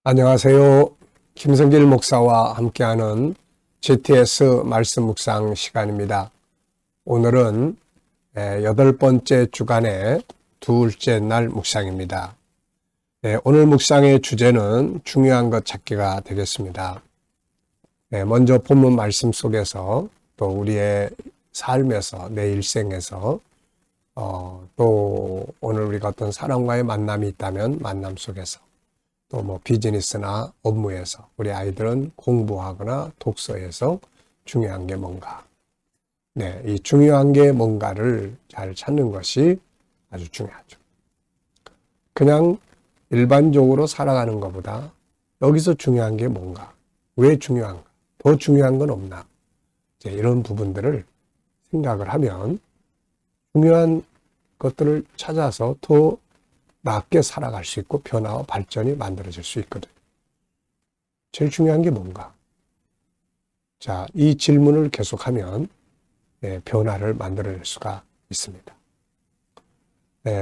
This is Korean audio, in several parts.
안녕하세요. 김성길 목사와 함께하는 GTS 말씀 묵상 시간입니다. 오늘은 8번째 주간의 둘째 날 묵상입니다. 오늘 묵상의 주제는 중요한 것 찾기가 되겠습니다. 먼저 본문 말씀 속에서 또 우리의 삶에서 내 일생에서 또 오늘 우리가 어떤 사람과의 만남이 있다면 만남 속에서 또 비즈니스나 업무에서 우리 아이들은 공부하거나 독서에서 중요한 게 뭔가. 이 중요한 게 뭔가를 잘 찾는 것이 아주 중요하죠. 그냥 일반적으로 살아가는 것보다 여기서 중요한 게 뭔가, 왜 중요한가, 더 중요한 건 없나. 이런 부분들을 생각을 하면 중요한 것들을 찾아서 더 낮게 살아갈 수 있고 변화와 발전이 만들어질 수 있거든요. 제일 중요한 게 뭔가? 자, 이 질문을 계속하면 변화를 만들어낼 수가 있습니다.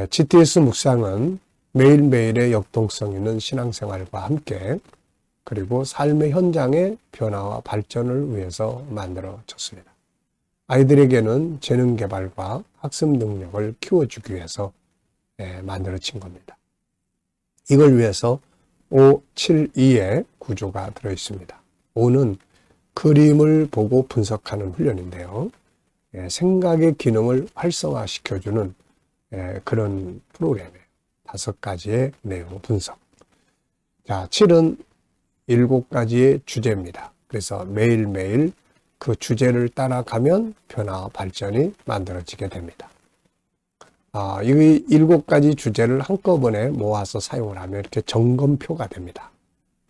GTS 묵상은 매일매일의 역동성 있는 신앙생활과 함께 그리고 삶의 현장의 변화와 발전을 위해서 만들어졌습니다. 아이들에게는 재능 개발과 학습 능력을 키워주기 위해서 만들어진 겁니다. 이걸 위해서 572의 구조가 들어있습니다. 5는 그림을 보고 분석하는 훈련인데요. 생각의 기능을 활성화시켜주는 그런 프로그램이에요. 5가지의 내용 분석. 자, 7은 7가지의 주제입니다. 그래서 매일매일 그 주제를 따라가면 변화와 발전이 만들어지게 됩니다. 이 7가지 주제를 한꺼번에 모아서 사용을 하면 이렇게 점검표가 됩니다.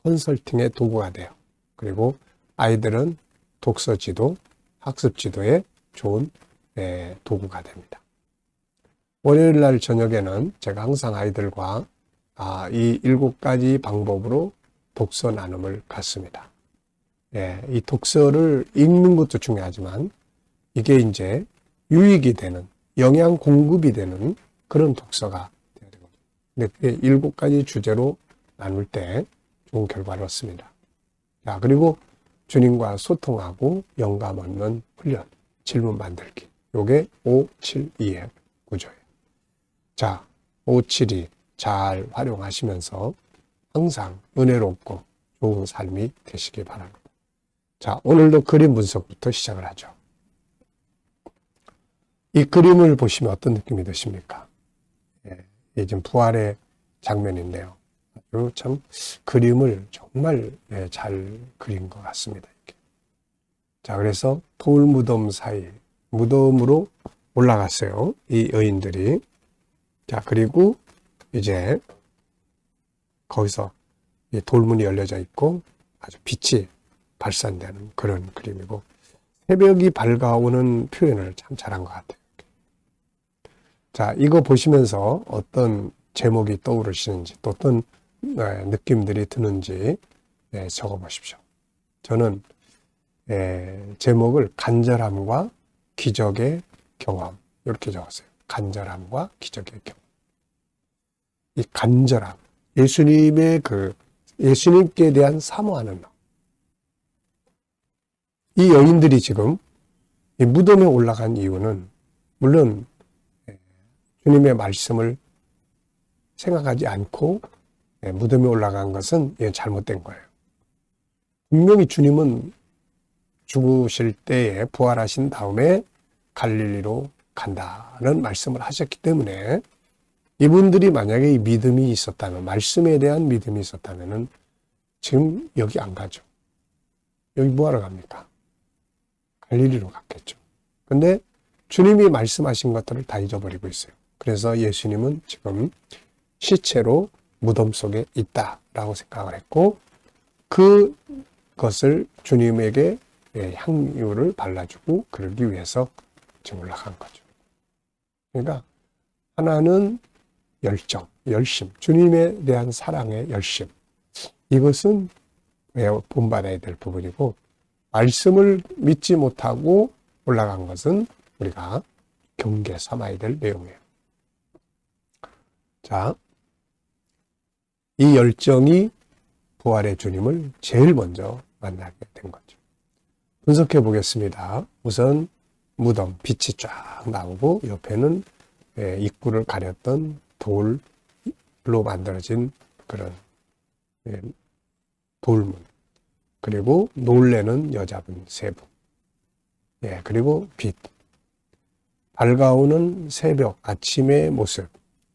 컨설팅의 도구가 돼요. 그리고 아이들은 독서지도, 학습지도에 좋은 도구가 됩니다. 월요일 날 저녁에는 제가 항상 아이들과 이 7가지 방법으로 독서 나눔을 갖습니다. 이 독서를 읽는 것도 중요하지만 이게 이제 유익이 되는 영양 공급이 되는 그런 독서가 되어야 되거든요. 근데 7가지 주제로 나눌 때 좋은 결과를 얻습니다. 자, 그리고 주님과 소통하고 영감 얻는 훈련, 질문 만들기. 요게 572의 구조예요. 자, 572 잘 활용하시면서 항상 은혜롭고 좋은 삶이 되시기 바랍니다. 자, 오늘도 그림 분석부터 시작을 하죠. 이 그림을 보시면 어떤 느낌이 드십니까? 이게 지금 부활의 장면인데요. 아주 참 그림을 정말 잘 그린 것 같습니다. 이렇게. 자, 그래서 돌 무덤 사이, 무덤으로 올라갔어요. 이 여인들이. 자, 그리고 이제 거기서 이 돌문이 열려져 있고 아주 빛이 발산되는 그런 그림이고 새벽이 밝아오는 표현을 참 잘한 것 같아요. 자, 이거 보시면서 어떤 제목이 떠오르시는지 또 어떤 느낌들이 드는지 적어 보십시오. 저는 제목을 간절함과 기적의 경험 이렇게 적었어요. 간절함과 기적의 경험. 이 간절함, 예수님의 예수님께 대한 사모하는 마음. 이 여인들이 지금 이 무덤에 올라간 이유는 물론 주님의 말씀을 생각하지 않고 무덤에 올라간 것은 잘못된 거예요. 분명히 주님은 죽으실 때에 부활하신 다음에 갈릴리로 간다는 말씀을 하셨기 때문에 이분들이 만약에 이 믿음이 있었다면, 말씀에 대한 믿음이 있었다면 지금 여기 안 가죠. 여기 뭐하러 갑니까? 갈릴리로 갔겠죠. 근데 주님이 말씀하신 것들을 다 잊어버리고 있어요. 그래서 예수님은 지금 시체로 무덤 속에 있다라고 생각을 했고 그것을 주님에게 향유를 발라주고 그러기 위해서 지금 올라간 거죠. 그러니까 하나는 열정, 열심, 주님에 대한 사랑의 열심. 이것은 본받아야 될 부분이고 말씀을 믿지 못하고 올라간 것은 우리가 경계 삼아야 될 내용이에요. 자, 이 열정이 부활의 주님을 제일 먼저 만나게 된 거죠. 분석해 보겠습니다. 우선 무덤, 빛이 쫙 나오고 옆에는 입구를 가렸던 돌로 만들어진 그런 돌문, 그리고 놀래는 여자분 세 분, 그리고 빛, 밝아오는 새벽, 아침의 모습,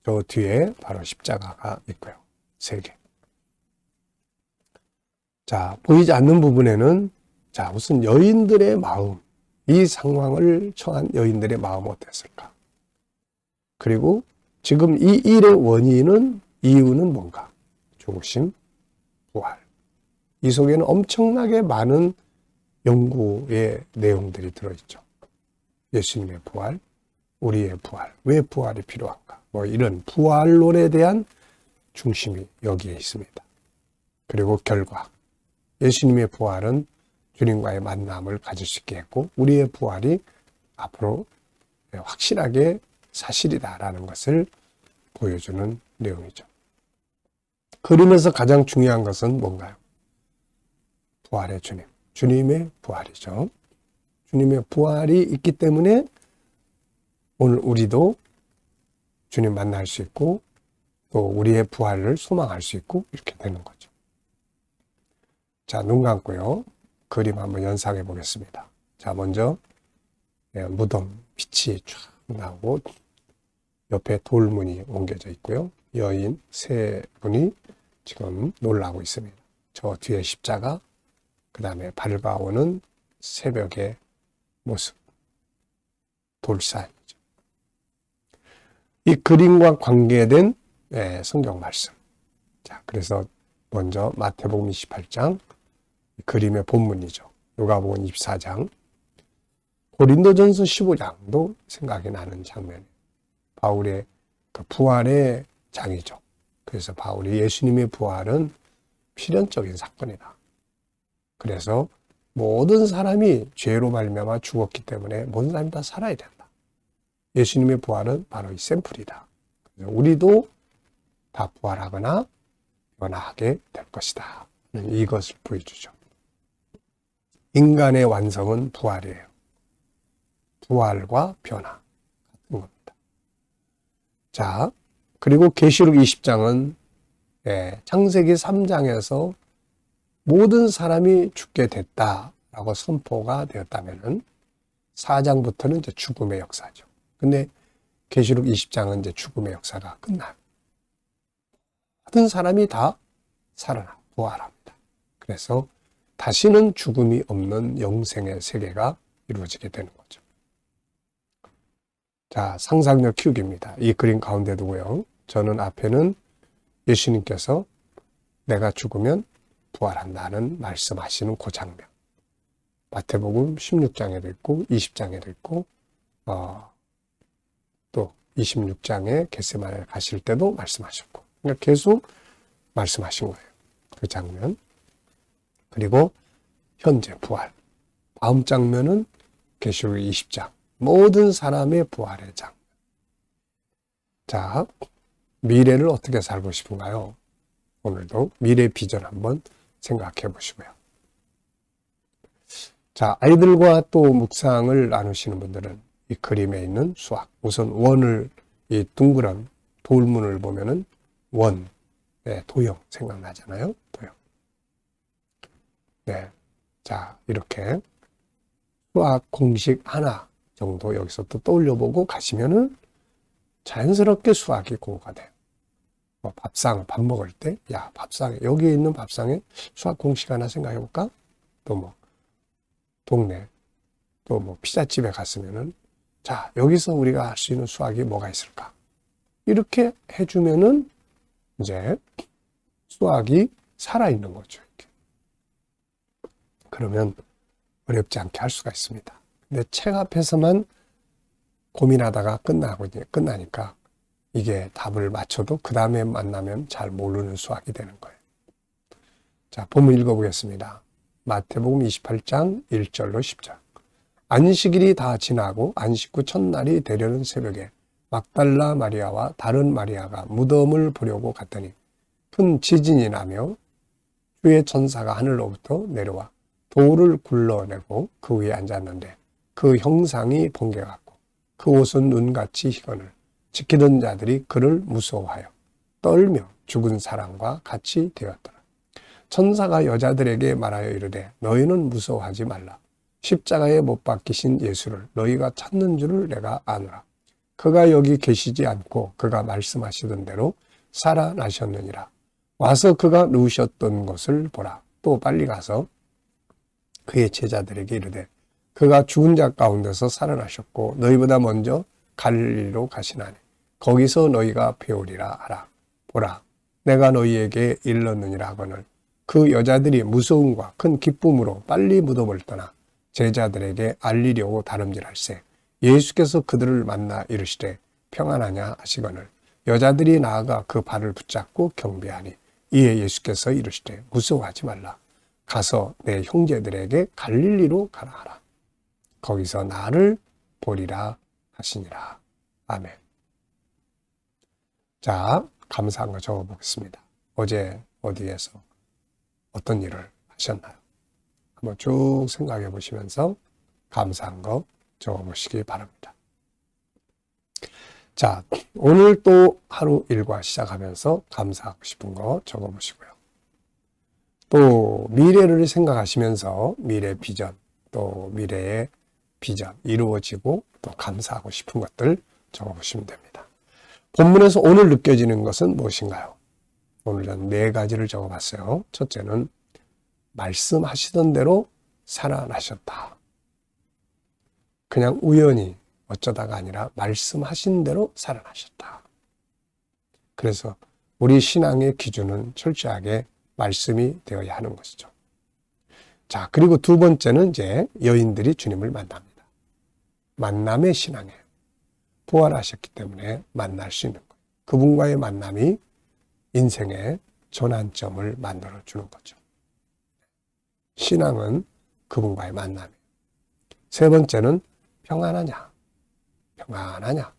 저 뒤에 바로 십자가가 있고요. 세 개. 자, 보이지 않는 부분에는 자, 우선 여인들의 마음, 이 상황을 처한 여인들의 마음은 어땠을까? 그리고 지금 이 일의 원인은, 이유는 뭔가? 죽으심, 부활. 이 속에는 엄청나게 많은 연구의 내용들이 들어있죠. 예수님의 부활, 우리의 부활, 왜 부활이 필요한가? 뭐 이런 부활론에 대한 중심이 여기에 있습니다. 그리고 결과, 예수님의 부활은 주님과의 만남을 가질 수 있게 했고 우리의 부활이 앞으로 확실하게 사실이다라는 것을 보여주는 내용이죠. 그러면서 가장 중요한 것은 뭔가요? 부활의 주님, 주님의 부활이죠. 주님의 부활이 있기 때문에 오늘 우리도 주님 만날 수 있고 또 우리의 부활을 소망할 수 있고 이렇게 되는 거죠. 자, 눈 감고요. 그림 한번 연상해 보겠습니다. 자, 먼저 무덤, 빛이 쫙 나오고 옆에 돌문이 옮겨져 있고요. 여인 세 분이 지금 놀라고 있습니다. 저 뒤에 십자가, 그 다음에 밝아오는 새벽의 모습, 돌사이죠. 이 그림과 관계된 성경 말씀. 자, 그래서 먼저 마태복음 28장, 그림의 본문이죠. 누가복음 24장, 고린도전서 15장도 생각이 나는 장면이에요. 바울의 그 부활의 장이죠. 그래서 바울이 예수님의 부활은 필연적인 사건이다. 그래서 모든 사람이 죄로 말미암아 죽었기 때문에 모든 사람이 다 살아야 된다. 예수님의 부활은 바로 이 샘플이다. 그래서 우리도 다 부활하거나 변화하게 될 것이다. 이것을 보여주죠. 인간의 완성은 부활이에요. 부활과 변화 같은 겁니다. 자, 그리고 계시록 20장은 창세기 3장에서 모든 사람이 죽게 됐다라고 선포가 되었다면은 4장부터는 이제 죽음의 역사죠. 근데 계시록 20장은 이제 죽음의 역사가 끝나요. 모든 사람이 다 살아나 부활합니다. 그래서 다시는 죽음이 없는 영생의 세계가 이루어지게 되는 거죠. 자, 상상력 키우기입니다. 이 그림 가운데 두고요. 저는 앞에는 예수님께서 내가 죽으면 부활한다는 말씀하시는 그 장면. 마태복음 16장에도 있고 20장에도 있고 또 26장에 겟세마네 가실 때도 말씀하셨고, 그러니까 계속 말씀하신 거예요. 그 장면. 그리고 현재 부활. 다음 장면은 계시록 20장. 모든 사람의 부활의 장면. 자, 미래를 어떻게 살고 싶은가요? 오늘도 미래 비전 한번 생각해 보시고요. 자, 아이들과 또 묵상을 나누시는 분들은 이 그림에 있는 수학. 우선 원을, 이 둥그런 돌문을 보면은 원, 도형 생각나잖아요. 도형. 네. 자, 이렇게 수학 공식 하나 정도 여기서 또 떠올려보고 가시면은 자연스럽게 수학이 공부가 돼요. 밥상, 밥 먹을 때, 야, 밥상에, 여기에 있는 밥상에 수학 공식 하나 생각해 볼까? 또 동네, 또 피자집에 갔으면은, 자, 여기서 우리가 할 수 있는 수학이 뭐가 있을까? 이렇게 해주면은, 이제, 수학이 살아있는 거죠. 이렇게. 그러면 어렵지 않게 할 수가 있습니다. 근데 책 앞에서만 고민하다가 끝나니까 이게 답을 맞춰도 그 다음에 만나면 잘 모르는 수학이 되는 거예요. 자, 본문 읽어보겠습니다. 마태복음 28장 1절로 10절. 안식일이 다 지나고 안식 후 첫날이 되려는 새벽에 막달라 마리아와 다른 마리아가 무덤을 보려고 갔더니 큰 지진이 나며 주의 천사가 하늘로부터 내려와 돌을 굴러내고 그 위에 앉았는데 그 형상이 번개 같고 그 옷은 눈같이 희건을 지키던 자들이 그를 무서워하여 떨며 죽은 사람과 같이 되었더라. 천사가 여자들에게 말하여 이르되 너희는 무서워하지 말라. 십자가에 못 박히신 예수를 너희가 찾는 줄을 내가 아노라. 그가 여기 계시지 않고 그가 말씀하시던 대로 살아나셨느니라. 와서 그가 누우셨던 것을 보라. 또 빨리 가서 그의 제자들에게 이르되 그가 죽은 자 가운데서 살아나셨고 너희보다 먼저 갈릴리로 가시나니 거기서 너희가 배우리라 하라. 보라, 내가 너희에게 일렀느니라 하거늘 그 여자들이 무서움과 큰 기쁨으로 빨리 무덤을 떠나 제자들에게 알리려고 다름질할세. 예수께서 그들을 만나 이르시되 평안하냐 하시거늘 여자들이 나아가 그 발을 붙잡고 경배하니 이에 예수께서 이르시되 무서워하지 말라. 가서 내 형제들에게 갈릴리로 가라 하라. 거기서 나를 보리라 하시니라. 아멘. 자, 감사한 거 적어보겠습니다. 어제 어디에서 어떤 일을 하셨나요? 한번 쭉 생각해 보시면서 감사한 거 적어보시기 바랍니다. 자, 오늘 또 하루 일과 시작하면서 감사하고 싶은 거 적어보시고요. 또 미래를 생각하시면서 미래 비전, 또 미래의 비전 이루어지고 또 감사하고 싶은 것들 적어보시면 됩니다. 본문에서 오늘 느껴지는 것은 무엇인가요? 오늘 전 4가지를 적어봤어요. 첫째는 말씀하시던 대로 살아나셨다. 그냥 우연히 어쩌다가 아니라 말씀하신 대로 살아나셨다. 그래서 우리 신앙의 기준은 철저하게 말씀이 되어야 하는 것이죠. 자, 그리고 두 번째는 이제 여인들이 주님을 만납니다. 만남의 신앙이에요. 부활하셨기 때문에 만날 수 있는 거예요. 그분과의 만남이 인생의 전환점을 만들어주는 거죠. 신앙은 그분과의 만남이에요. 세 번째는 평안하냐? 평안하냐?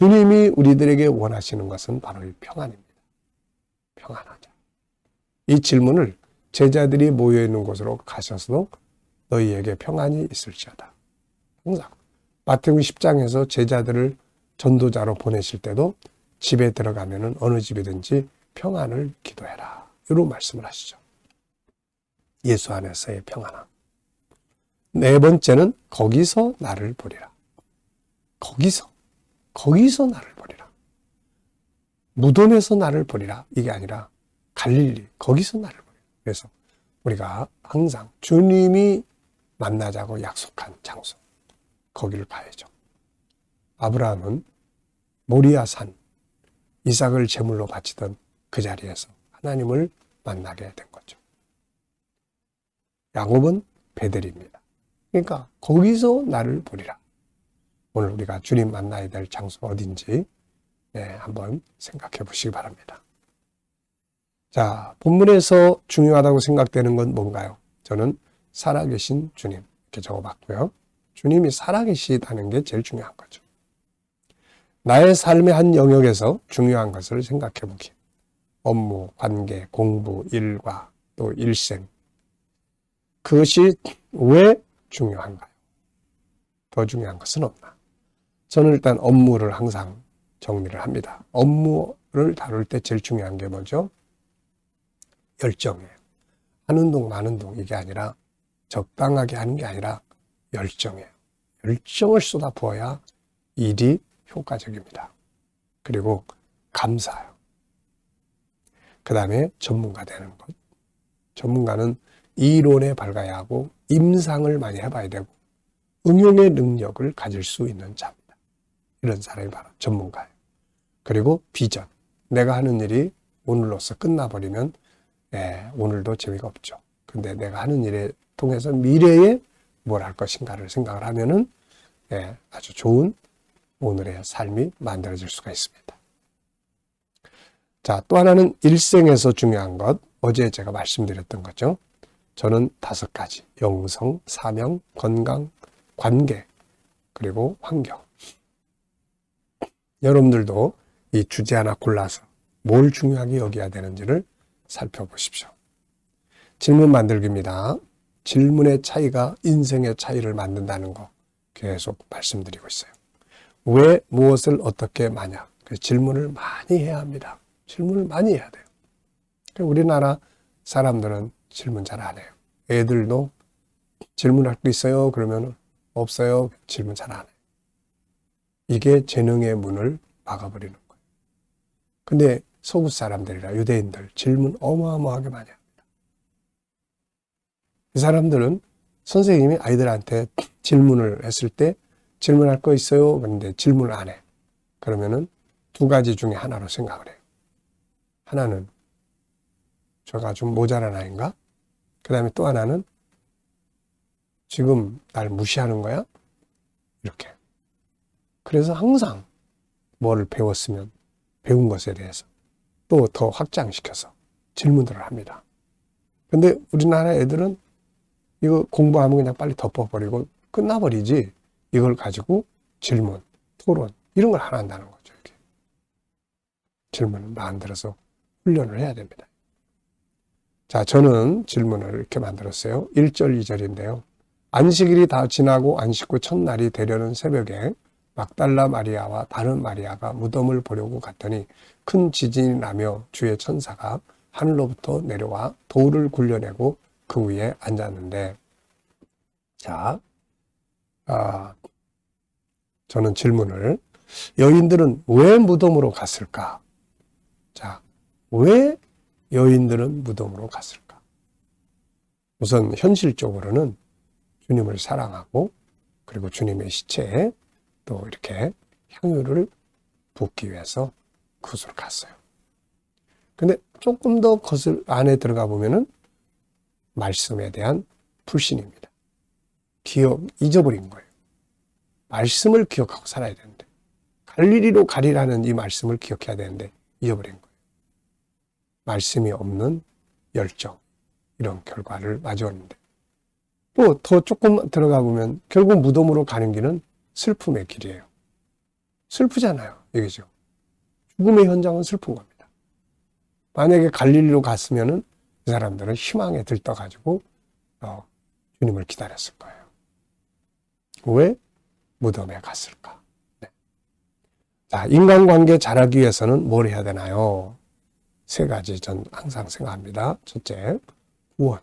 주님이 우리들에게 원하시는 것은 바로 이 평안입니다. 평안하냐? 이 질문을 제자들이 모여있는 곳으로 가셔서도 너희에게 평안이 있을지어다. 항상 마태복음 10장에서 제자들을 전도자로 보내실 때도 집에 들어가면 어느 집이든지 평안을 기도해라. 이런 말씀을 하시죠. 예수 안에서의 평안함. 네 번째는 거기서 나를 보리라. 거기서 나를 보리라. 무덤에서 나를 보리라. 이게 아니라 갈릴리, 거기서 나를 보리라. 그래서 우리가 항상 주님이 만나자고 약속한 장소, 거기를 가야죠. 아브라함은 모리아 산, 이삭을 제물로 바치던 그 자리에서 하나님을 만나게 된 거죠. 야곱은 베델입니다. 그러니까 거기서 나를 보리라. 오늘 우리가 주님 만나야 될 장소가 어딘지 한번 생각해 보시기 바랍니다. 자, 본문에서 중요하다고 생각되는 건 뭔가요? 저는 살아계신 주님 이렇게 적어봤고요. 주님이 살아계시다는 게 제일 중요한 거죠. 나의 삶의 한 영역에서 중요한 것을 생각해 보기. 업무, 관계, 공부, 일과 또 일생. 그것이 왜 중요한가요? 더 중요한 것은 없나? 저는 일단 업무를 항상 정리를 합니다. 업무를 다룰 때 제일 중요한 게 뭐죠? 열정이에요. 하는 동 마는 동 이게 아니라 적당하게 하는 게 아니라 열정이에요. 열정을 쏟아부어야 일이 효과적입니다. 그리고 감사해요. 그 다음에 전문가 되는 것. 전문가는 이론에 밝아야 하고 임상을 많이 해봐야 되고 응용의 능력을 가질 수 있는 자입니다. 이런 사람이 바로 전문가예요. 그리고 비전. 내가 하는 일이 오늘로서 끝나버리면 오늘도 재미가 없죠. 근데 내가 하는 일에 통해서 미래에 뭘 할 것인가를 생각을 하면은 아주 좋은 오늘의 삶이 만들어질 수가 있습니다. 자, 또 하나는 일생에서 중요한 것, 어제 제가 말씀드렸던 거죠. 저는 5가지, 영성, 사명, 건강, 관계, 그리고 환경. 여러분들도 이 주제 하나 골라서 뭘 중요하게 여겨야 되는지를 살펴보십시오. 질문 만들기입니다. 질문의 차이가 인생의 차이를 만든다는 거 계속 말씀드리고 있어요. 왜, 무엇을, 어떻게, 만약. 질문을 많이 해야 합니다. 질문을 많이 해야 돼요. 우리나라 사람들은 질문 잘 안 해요. 애들도 질문할 거 있어요? 그러면 없어요. 질문 잘 안 해요. 이게 재능의 문을 막아버리는 거예요. 근데 서구 사람들이라 유대인들 질문 어마어마하게 많이 합니다. 이 사람들은 선생님이 아이들한테 질문을 했을 때 질문할 거 있어요? 그런데 질문을 안 해. 그러면은 두 가지 중에 하나로 생각을 해요. 하나는 저가 좀 모자란 아이인가? 그 다음에 또 하나는 지금 날 무시하는 거야? 이렇게. 그래서 항상 뭐를 배웠으면 배운 것에 대해서 또 더 확장시켜서 질문들을 합니다. 근데 우리나라 애들은 이거 공부하면 그냥 빨리 덮어버리고 끝나버리지 이걸 가지고 질문, 토론 이런 걸 안 한다는 거죠. 이렇게. 질문을 만들어서 훈련을 해야 됩니다. 자, 저는 질문을 이렇게 만들었어요. 1절, 2절인데요. 안식일이 다 지나고 안식 후 첫날이 되려는 새벽에 막달라 마리아와 다른 마리아가 무덤을 보려고 갔더니 큰 지진이 나며 주의 천사가 하늘로부터 내려와 돌을 굴려내고 그 위에 앉았는데, 자, 저는 질문을, 여인들은 왜 무덤으로 갔을까? 자, 왜 여인들은 무덤으로 갔을까? 우선 현실적으로는 주님을 사랑하고 그리고 주님의 시체에 또 이렇게 향유를 붓기 위해서 그곳으로 갔어요. 근데 조금 더 거슬 안에 들어가 보면은 말씀에 대한 불신입니다. 잊어버린 거예요. 말씀을 기억하고 살아야 되는데 갈릴리로 가리라는 이 말씀을 기억해야 되는데 잊어버린 거예요. 말씀이 없는 열정, 이런 결과를 마주하는데 또 더 조금 들어가 보면 결국 무덤으로 가는 길은 슬픔의 길이에요. 슬프잖아요. 이거죠. 죽음의 현장은 슬픈 겁니다. 만약에 갈릴리로 갔으면은 이 사람들은 희망에 들떠가지고 주님을 기다렸을 거예요. 왜 무덤에 갔을까? 네. 자, 인간관계 잘하기 위해서는 뭘 해야 되나요? 세 가지 전 항상 생각합니다. 첫째, 구원.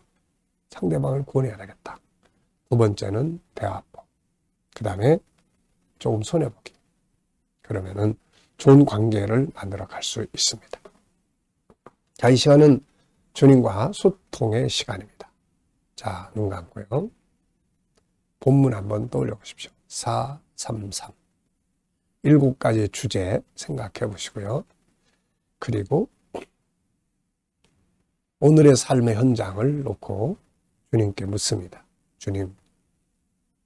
상대방을 구원해야 되겠다. 두 번째는 대화법. 그 다음에 조금 손해보기. 그러면은 좋은 관계를 만들어 갈 수 있습니다. 자, 이 시간은 주님과 소통의 시간입니다. 자, 눈 감고요. 본문 한번 떠올려 보십시오. 433. 7가지 주제 생각해 보시고요. 그리고 오늘의 삶의 현장을 놓고 주님께 묻습니다. 주님,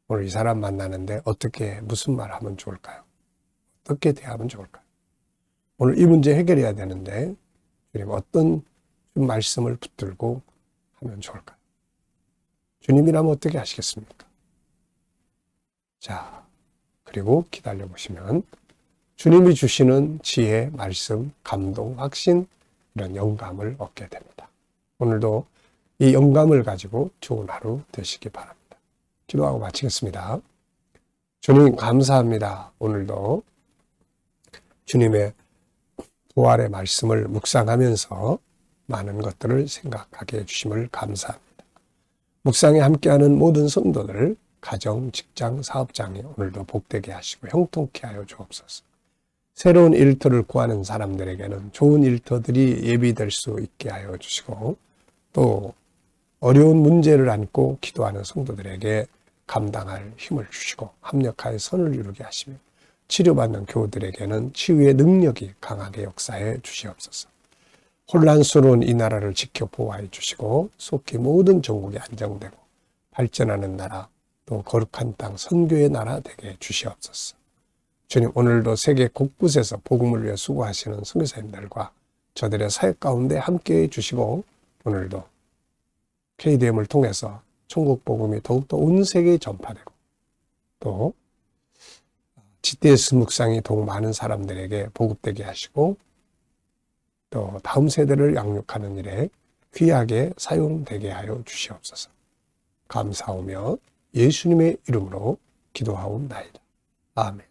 오늘 이 사람 만나는데 무슨 말 하면 좋을까요? 어떻게 대하면 좋을까요? 오늘 이 문제 해결해야 되는데 주님 어떤 말씀을 붙들고 하면 좋을까요? 주님이라면 어떻게 하시겠습니까? 자, 그리고 기다려 보시면 주님이 주시는 지혜, 말씀, 감동, 확신, 이런 영감을 얻게 됩니다. 오늘도 이 영감을 가지고 좋은 하루 되시기 바랍니다. 기도하고 마치겠습니다. 주님 감사합니다. 오늘도 주님의 부활의 말씀을 묵상하면서 많은 것들을 생각하게 해주심을 감사합니다. 묵상에 함께하는 모든 성도들, 가정, 직장, 사업장에 오늘도 복되게 하시고 형통케 하여 주옵소서. 새로운 일터를 구하는 사람들에게는 좋은 일터들이 예비될 수 있게 하여 주시고 또 어려운 문제를 안고 기도하는 성도들에게 감당할 힘을 주시고 합력하여 선을 이루게 하시며 치료받는 교우들에게는 치유의 능력이 강하게 역사해 주시옵소서. 혼란스러운 이 나라를 지켜 보호해 주시고 속히 모든 전국이 안정되고 발전하는 나라 또 거룩한 땅 선교의 나라 되게 주시옵소서. 주님 오늘도 세계 곳곳에서 복음을 위해 수고하시는 선교사님들과 저들의 사역 가운데 함께해 주시고 오늘도 KDM을 통해서 천국 복음이 더욱더 온 세계에 전파되고 또 GTS 묵상이 더욱 많은 사람들에게 보급되게 하시고 또 다음 세대를 양육하는 일에 귀하게 사용되게 하여 주시옵소서. 감사하며 예수님의 이름으로 기도하옵나이다. 아멘.